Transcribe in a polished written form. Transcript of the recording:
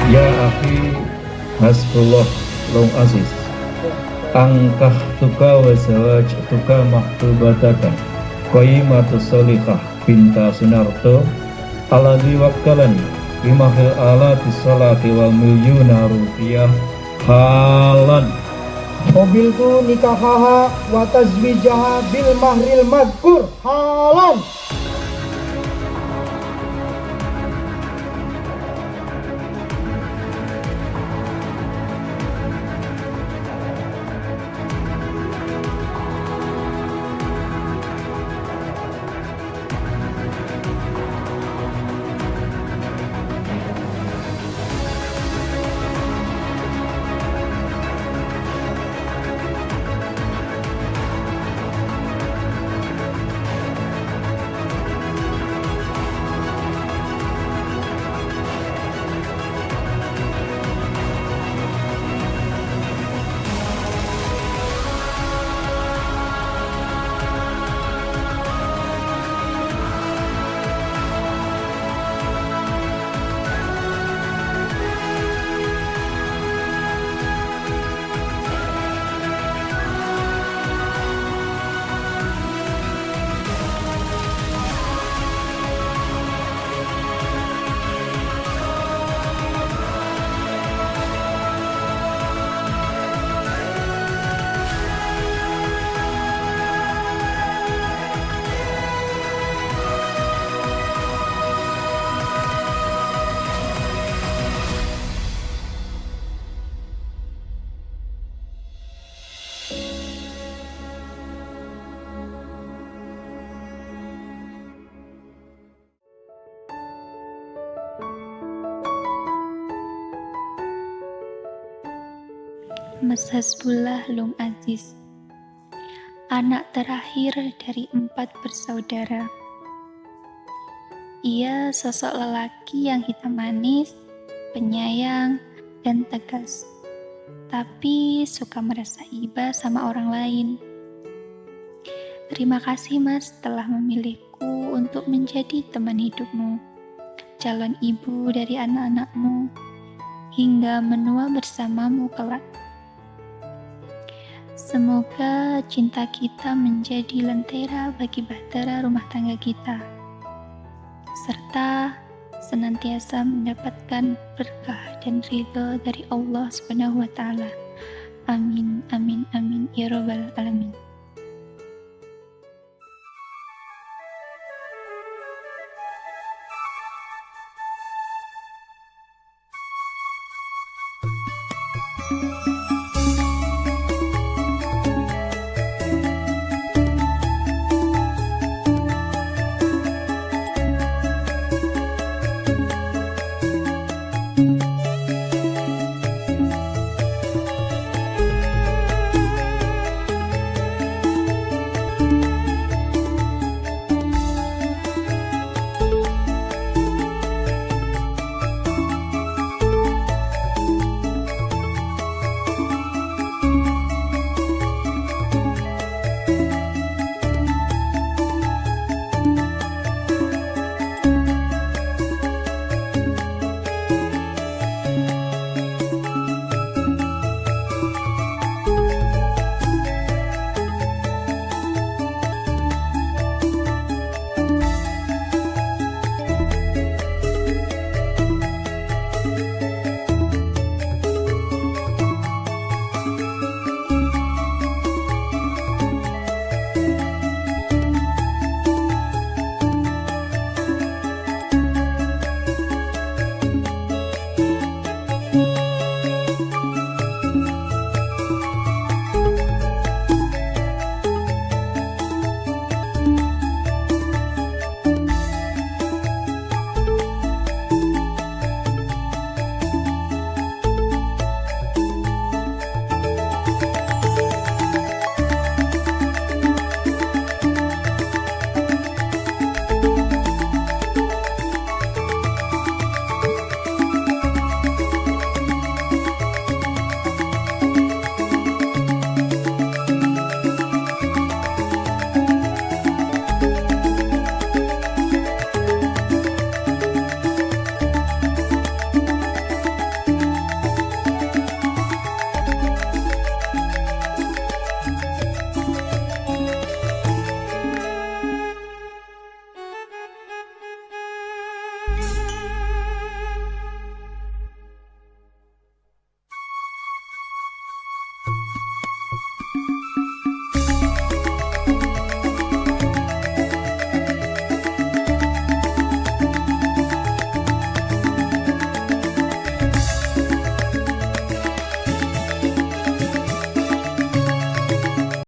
Ya akhi, hasbullah long aziz. Angkah tuka wa zawaj tuka mahtubataka qayyimatu solihah binta Sunarto alladhi wakkalani bimahil alati salati wal milyuna rupiah halan. Mobilku nikahaha wa tazwijaha bil mahril madkur halan. Mas Hasbullah Lung Aziz, anak terakhir dari 4 bersaudara. Ia sosok lelaki yang hitam manis, penyayang, dan tegas, tapi suka merasa iba sama orang lain. Terima kasih Mas telah memilihku untuk menjadi teman hidupmu, calon ibu dari anak-anakmu, hingga menua bersamamu kelak. Semoga cinta kita menjadi lentera bagi bahtera rumah tangga kita, serta senantiasa mendapatkan berkah dan ridho dari Allah Subhanahu wa Ta'ala. Amin, amin, amin, ya Rabbal Alamin.